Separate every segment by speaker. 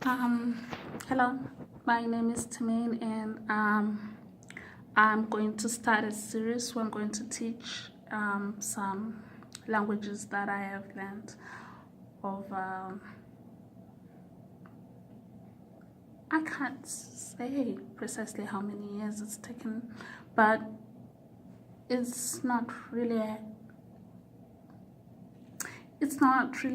Speaker 1: Um, Hello, my name is Termaine, and I'm going to start a series where I'm going to teach some languages that I have learned over. I can't say precisely how many years it's taken, but it's not really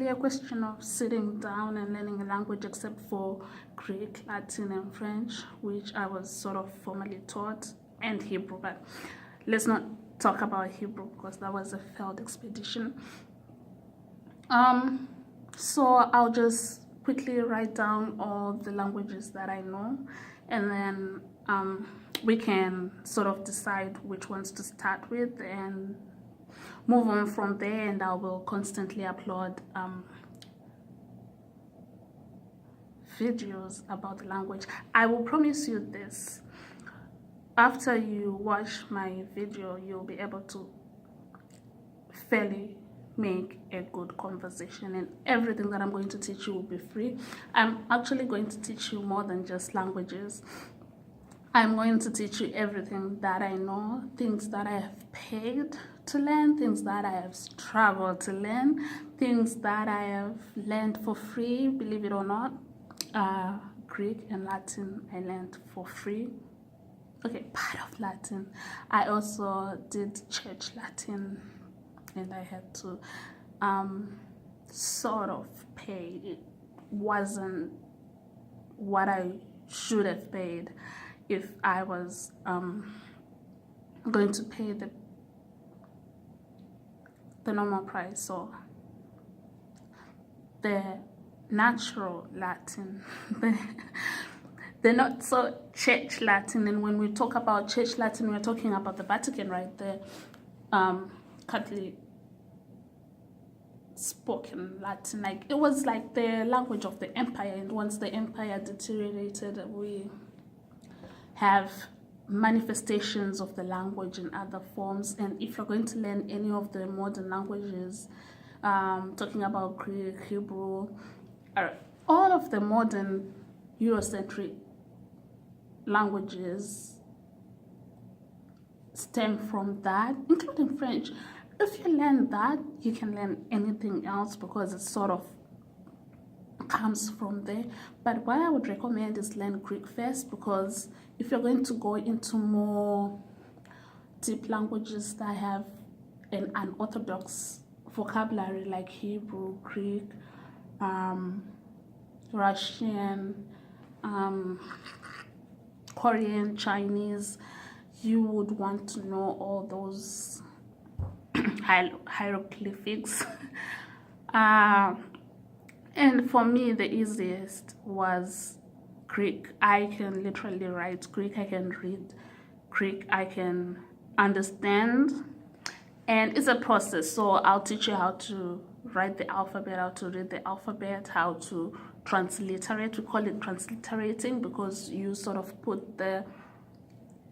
Speaker 1: a question of sitting down and learning a language, except for Greek, Latin, and French, which I was sort of formally taught, and Hebrew. But let's not talk about Hebrew because that was a failed expedition. So I'll just quickly write down all the languages that I know, and then we can sort of decide which ones to start with and move on from there. And I will constantly upload videos about the language. I will promise you this: after you watch my video, you'll be able to fairly make a good conversation, and everything that I'm going to teach you will be free. I'm actually going to teach you more than just languages. I'm going to teach you everything that I know, things that I have paid to learn, things that I have struggled to learn, things that I have learned for free, believe it or not. Greek and Latin I learned for free. Okay, part of Latin. I also did church Latin, and I had to sort of pay. It wasn't what I should have paid if I was going to pay the normal price. So the natural Latin, the not so church Latin. And when we talk about church Latin, we're talking about the Vatican, right? The Catholic spoken Latin. Like, it was like the language of the empire, and once the empire deteriorated, we have manifestations of the language in other forms. And if you're going to learn any of the modern languages, talking about Greek, Hebrew, all of the modern Eurocentric languages stem from that, including French. If you learn that, you can learn anything else because it sort of comes from there. But what I would recommend is learn Greek first, because if you're going to go into more deep languages that have an unorthodox vocabulary like Hebrew, Greek, Russian, Korean, Chinese, you would want to know all those hieroglyphics. And for me, the easiest was Greek. I can literally write Greek, I can read Greek, I can understand, and it's a process. So I'll teach you how to write the alphabet, how to read the alphabet, how to transliterate. We call it transliterating because you sort of put the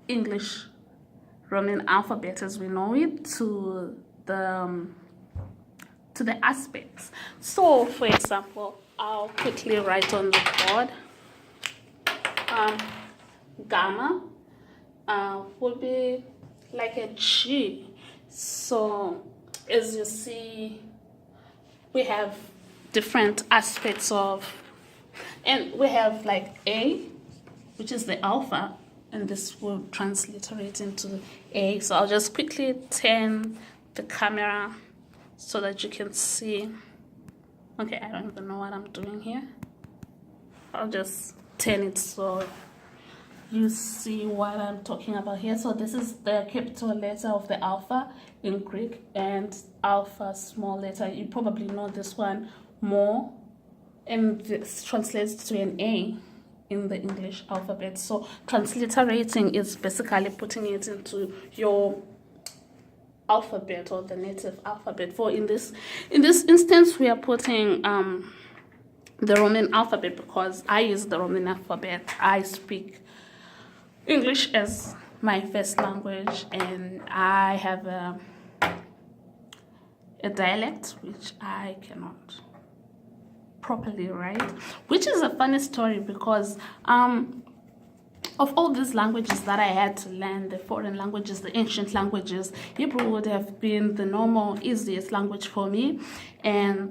Speaker 1: English Roman alphabet as we know it to the aspects. So, for example, I'll quickly write on the board. Gamma will be like a G. So, as you see, we have different aspects of, and we have like A, which is the alpha, and this will transliterate into A. So I'll just quickly turn the camera so that you can see. Okay, I don't even know what I'm doing here. I'll just turn it so you see what I'm talking about here. So this is the capital letter of the alpha in Greek, and alpha small letter. You probably know this one more, and this translates to an A in the English alphabet. So transliterating is basically putting it into your alphabet, or the native alphabet. For in this instance, we are putting the Roman alphabet because I use the Roman alphabet. I speak English as my first language, and I have a dialect which I cannot properly, right? Which is a funny story because of all these languages that I had to learn, the foreign languages, the ancient languages, Hebrew would have been the normal, easiest language for me. And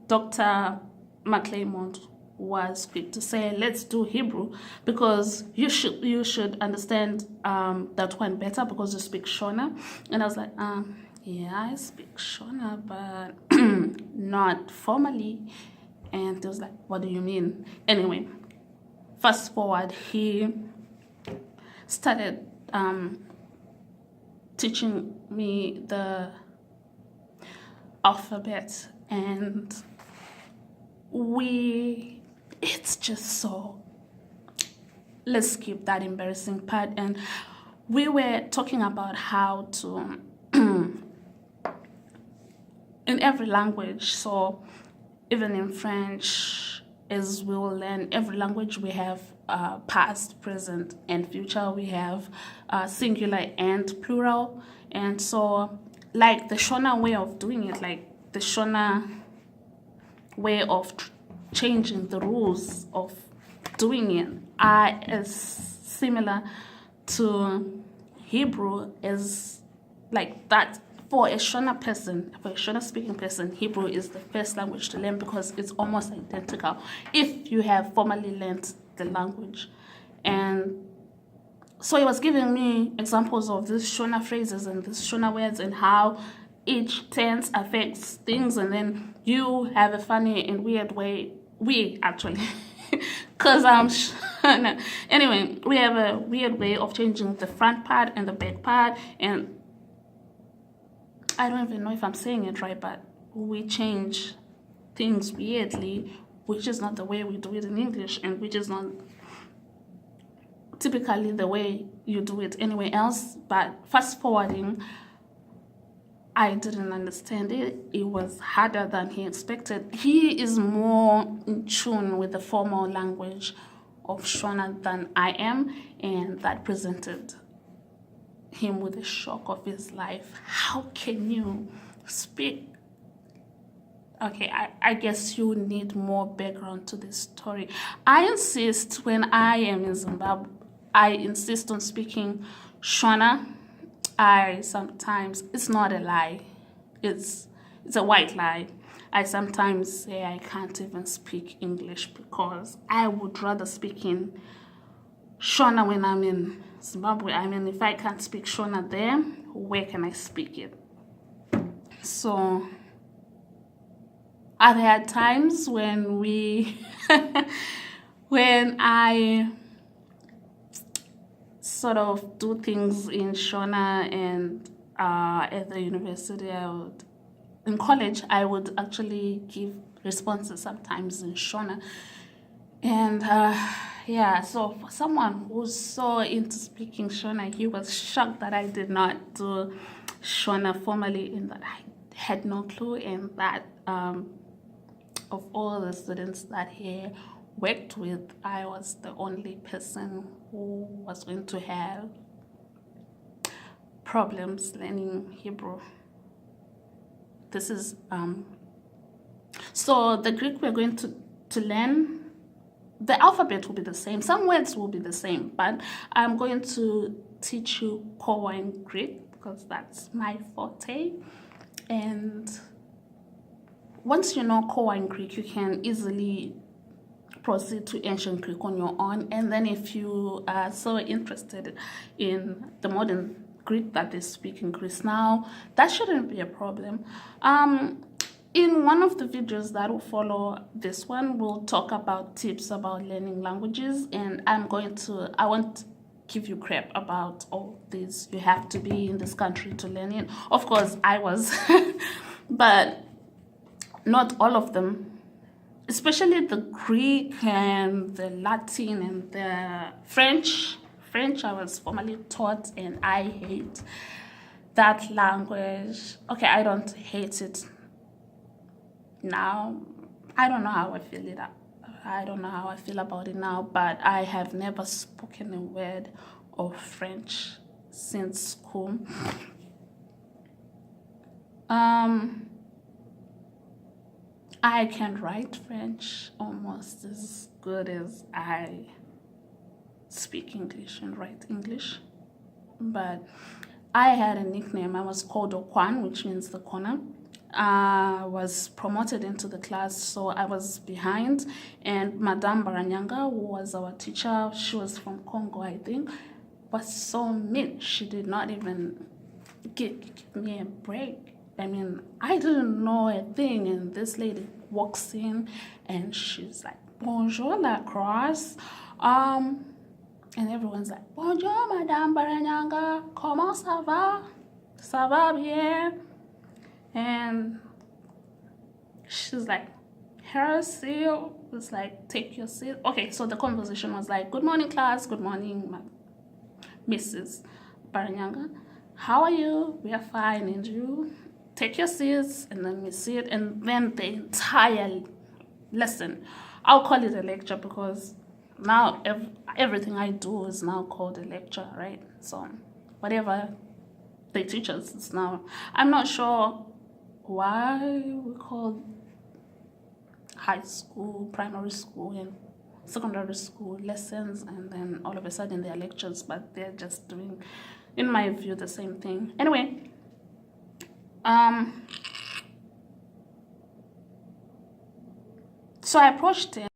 Speaker 1: Dr. McClymont was quick to say, let's do Hebrew because you should understand that one better because you speak Shona. And I was like, yeah, I speak Shona, but not formally. And he was like, what do you mean? Anyway, fast forward, he started teaching me the alphabet, and it's just so, let's skip that embarrassing part. And we were talking about how to in every language, so even in French, as we will learn, every language we have past, present, and future. We have singular and plural. And so, like the Shona way of doing it, like the Shona way of changing the rules of doing it, are as similar to Hebrew as like that. For a Shona person, for a Shona speaking person, Hebrew is the first language to learn because it's almost identical if you have formally learned the language. And so he was giving me examples of these Shona phrases and these Shona words and how each tense affects things. And then you have a funny and weird way, we actually, because I'm Shona. Anyway, we have a weird way of changing the front part and the back part, and I don't even know if I'm saying it right, but we change things weirdly, which is not the way we do it in English, and which is not typically the way you do it anywhere else. But fast forwarding, I didn't understand it. It was harder than he expected. He is more in tune with the formal language of Shona than I am, and that presented him with the shock of his life. How can you speak? Okay, I guess you need more background to this story. I insist when I am in Zimbabwe, I insist on speaking Shona. I sometimes, it's not a lie, it's a white lie. I sometimes say I can't even speak English because I would rather speak in Shona when I'm in Zimbabwe. I mean, if I can't speak Shona there, where can I speak it? So I've had times when when I sort of do things in Shona, and at the university, in college, I would actually give responses sometimes in Shona. And yeah, so for someone who's so into speaking Shona, he was shocked that I did not do Shona formally, and that I had no clue, and that of all the students that he worked with, I was the only person who was going to have problems learning Hebrew. This is so the Greek we're going to learn, the alphabet will be the same. Some words will be the same, but I'm going to teach you Koine Greek because that's my forte. And once you know Koine Greek, you can easily proceed to ancient Greek on your own. And then if you are so interested in the modern Greek that they speak in Greece now, that shouldn't be a problem. In one of the videos that will follow this one, we'll talk about tips about learning languages, and I won't give you crap about all this. You have to be in this country to learn it. Of course, I was, but not all of them, especially the Greek and the Latin and the French. French I was formally taught, and I hate that language. Okay, I don't hate it now. I don't know how I feel it. I don't know how I feel about it now, but I have never spoken a word of French since school. I can write French almost as good as I speak English and write English. But I had a nickname. I was called Okwan, which means the corner. I was promoted into the class, so I was behind. And Madame Baranyanga, who was our teacher, she was from Congo, I think, was so mean. She did not even give me a break. I mean, I didn't know a thing, and this lady walks in, and she's like, "Bonjour, la crosse." And everyone's like, "Bonjour, Madame Baranyanga. Comment ça va? Ça va bien?" And she's like, "Her seal." It's like, "Take your seat." Okay, so the conversation was like, "Good morning, class. Good morning, Mrs. Baranyanga. How are you? We are fine. And you? Take your seats." And then we sit. And then the entire lesson, I'll call it a lecture because now everything I do is now called a lecture, right? So whatever they teach us is now, I'm not sure why we call high school, primary school, and secondary school lessons, and then all of a sudden they're lectures, but they're just doing, in my view, the same thing. Anyway, so I approached him.